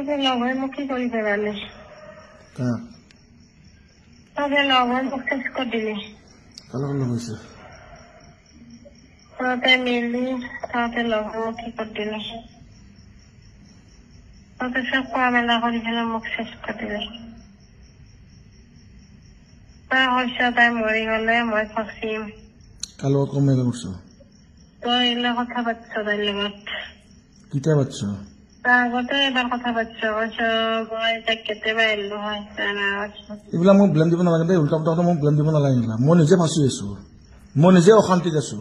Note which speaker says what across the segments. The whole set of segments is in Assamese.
Speaker 1: তোকে লগৰ মোক কি কৰি পেলালি
Speaker 2: কা
Speaker 1: তোকে লগৰ মোক চেষ্টা কৰি দিলি
Speaker 2: কালৰ লগ হৈছে
Speaker 1: তহঁতে মিলি তহঁতে লগৰ মোক কি কৰি দিলি তহঁতে চব কোৱা মেলা কৰি পেলাই মোক চেষ্টা কৰি দিলি তই কৈছ তাই মৰি গলে মই ফচিম
Speaker 2: কালৰ কমে কৰিছ
Speaker 1: তই এইবিলাক কথা পাতিছ তাইৰ লগত
Speaker 2: কিতা পাতিছ
Speaker 1: তাৰ আগতে এবাৰ কথা পাতিছ কৈছ মই তাইক কেতিয়াবা এৰিলো হয়
Speaker 2: এইবিলাক মোক ব্লেম দিব নালাগে দেই উল্টা পুল্টা মোক ব্লেম দিব নালাগে মই নিজে ফাঁচি আছো মই নিজে অশান্তিত আছো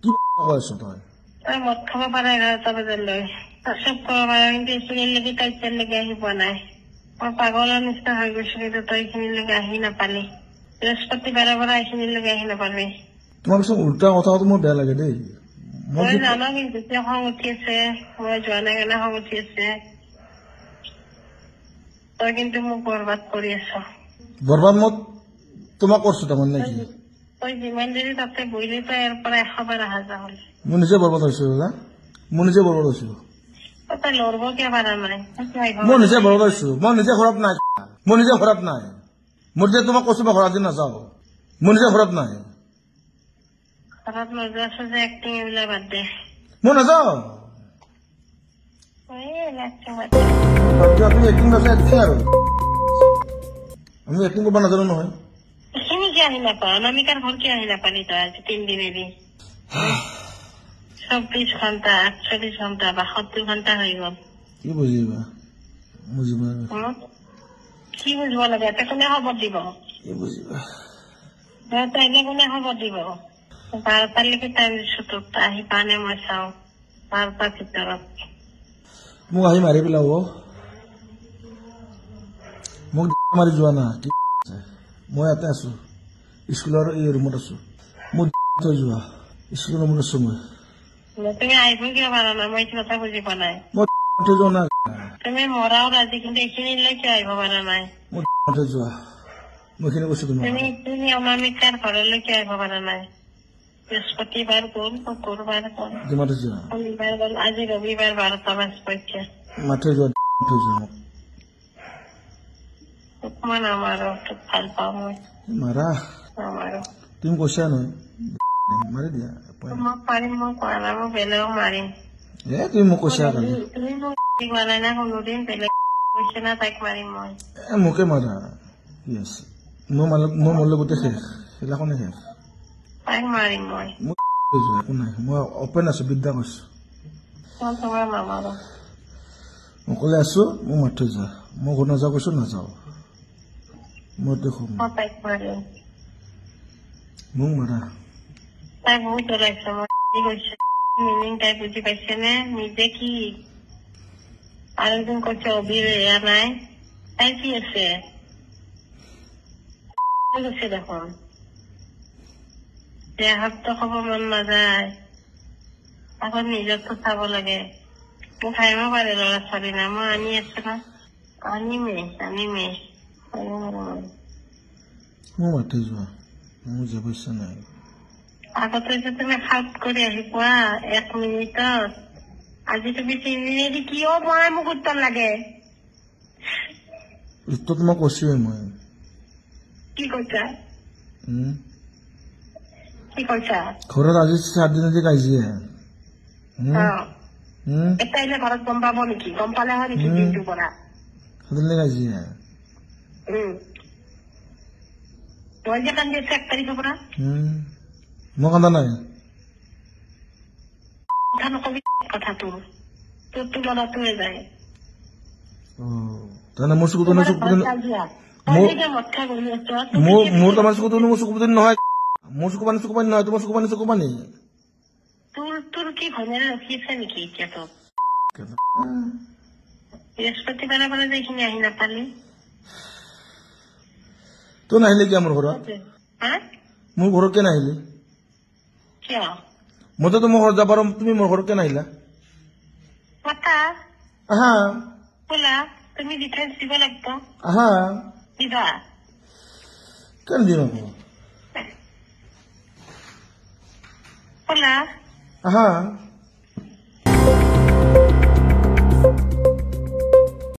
Speaker 2: কি কৈ আছ তই
Speaker 1: তই মদ খাব পাৰা 11টা বজালৈ তই চব কৰিব পাৰা কিন্তু এইখিনিলৈকে তাই এতিয়ালৈকে আহি পোৱা নাই মই পাগলৰ নিচিনা হৈ গৈছো কিন্তু তই এইখিনিলৈকে আহি নাপালি বৃহস্পতিবাৰৰ পৰা এইখিনিলৈকে আহি নাপালি
Speaker 2: তোমাৰ পিছত উল্টা কথাটো মোৰ বেয়া লাগে দেই
Speaker 1: মই জানো কিন্তু এতিয়া খং উঠি আছে মই যোৱা নাই কাৰণে খং উঠি আছে তই কিন্তু মোক বৰবাদ কৰি আছ
Speaker 2: বৰবাদ মই তোমাক কৰিছো তাৰমানে নেকি
Speaker 1: তই যিমান দেৰি তাতে বহিলি তই ইয়াৰ পৰা 100 বাৰ অহা যোৱা হলি
Speaker 2: মই নিজে বৰবাদ হৈছো দাদা মই নিজে বৰবাদ হৈছো
Speaker 1: তই লৰব কিয় পাৰা নাই
Speaker 2: মই নিজে বৰবাদ হৈছো মই নিজে ঘৰত নাই মই নিজে ঘৰত নাই মই যে তোমাক কৈছো মই ঘৰত আজি নাযাওঁ মই নিজে ঘৰত নাই
Speaker 1: ঘৰত নোযোৱা যে এক্টিং এইবিলাক বাদ দে
Speaker 2: মই নাযাওঁ তুমি এক্টিং আছে এক্টিং আৰু আমি এক্টিং কৰিব নাজানো নহয়
Speaker 1: এইখিনি কি আহি নাপাওঁ অনামিকাৰ ঘৰ কি আহি নাপালি তই আজি 3 দিন এৰি 24 ঘণ্টা 48 ঘণ্টা বা 70 ঘণ্টা হৈ গল
Speaker 2: কি বুজিবা বুজিবা
Speaker 1: কি বুজিব লাগে এটা কোনে খবৰ দিব
Speaker 2: কি বুজিবা
Speaker 1: তাইলে কোনে খবৰ দিব 12টালৈকে টাইম দিছো তোক আহি পানে মই চাওঁ 12টাৰ ভিতৰত
Speaker 2: মোক আহি মাৰি পেলাব মোক মাৰি যোৱা না কি মই ইয়াতে আছো স্কুলৰ এই ৰুমত আছো মোক থৈ যোৱা স্কুলৰ ৰুমত আছো মই
Speaker 1: তুমি আহিব কিয় পাৰা না মই এইটো কথা বুজি পোৱা নাই
Speaker 2: মই থৈ যোৱা না
Speaker 1: তুমি মৰাও ৰাজি কিন্তু এইখিনিলৈকে আহিব পাৰা নাই
Speaker 2: মোক থৈ যোৱা মই এইখিনি কৈছো
Speaker 1: তুমি অনামিকাৰ ঘৰলৈকে আহিব পাৰা নাই বৃহস্পতিবাৰ গ'ল শুকুৰবাৰ গ'ল শনিবাৰ গ'ল আজি ৰবিবাৰ 12টা বাজিছে
Speaker 2: মাথৈ যোৱা থৈ যোৱা মোক
Speaker 1: মই নামাৰো তোক ভাল পাওঁ মই
Speaker 2: মাৰা
Speaker 1: নামাৰো
Speaker 2: তুমি কৈছা নহয় মাৰি দিয়া
Speaker 1: মই পাৰিম মই কোৱা নাই মই বেলেগক মাৰিম
Speaker 2: তুমি মোক কৈছা কালি
Speaker 1: তুমি মোক কোৱা নাই না কোনোদিন বেলেগ কৈছে না তাইক মাৰিম মই
Speaker 2: মোকে মাৰা কি আছে মই মৰলে গোটেই শেষ সেইবিলাকনে শেষ
Speaker 1: তাইক মাৰিম মই
Speaker 2: একো নাই মই অপেন আছো বিদ্যা কৈছো
Speaker 1: তোমাৰ নামাৰো
Speaker 2: অকলে আছো মোক মাতি থৈ যোৱা মই ঘৰত নাযাওঁ কৈছো নাযাওঁ মই দেখো
Speaker 1: তাইক মাৰিম
Speaker 2: মোক মাৰা
Speaker 1: তাই বহুত জ্বলাইছে মই কৈছে মিনিং তাই বুজি পাইছে নে নিজে কি আৰু এদিন কৈছে অবিৰ এয়া নাই তাই কি আছে কৈছে দেখোন দেহাতো খাব মন নাযায় আকৌ নিজৰটো চাব লাগে মোক খাইব পাৰে ল'ৰা ছোৱালী না মই আনি আছো না আনিমে
Speaker 2: মোক মাতি যোৱা মোৰ যাব ইচ্ছা নাই
Speaker 1: আগতে যে তুমি খাউট কৰি আহি পোৱা 1 মিনিটত আজি তুমি 3 মিনিট কিয় মই মোক উত্তৰ লাগে
Speaker 2: উত্তৰ তোমাক কৈছোৱে মই
Speaker 1: কি কৈছা
Speaker 2: ঘৰত আজি 4 দিন আজি কাজিয়া
Speaker 1: এটা এনে ঘৰত গম পাব নেকি গম পালে হয় নেকি দিনটোৰ পৰা
Speaker 2: সদায় কাজিয়া
Speaker 1: মই যে কান্দি আছো 1 তাৰিখৰ পৰা
Speaker 2: মই কান্দা নাই
Speaker 1: কথা নকবি কথাটো তোৰ ল'ৰাটোৱে যায়
Speaker 2: তাৰমানে মোৰ চকুত মোৰ তোমাৰ চকুত মোৰ চকু পানী নহয় মোৰ চকু পানী নহয় তোমাৰ চকু পানী
Speaker 1: তোৰ কি ঘনেৰে ৰখি আছে নেকি এতিয়া তোক বৃহস্পতিবাৰে পৰা যে এইখিনি আহি নাপালি
Speaker 2: তই নাহিলি কিয় মোৰ ঘৰত মোৰ ঘৰত কিয় নাহিলি
Speaker 1: কিয়
Speaker 2: মইতো তোমাৰ ঘৰত যাব পাৰো তুমি মোৰ ঘৰত কিয় নাহিলা আহা
Speaker 1: ব'লা তুমি ডিফেন্স দিব লাগিব
Speaker 2: আহা
Speaker 1: দিবা
Speaker 2: কেন দিম আকৌ
Speaker 1: ব'লা
Speaker 2: আহা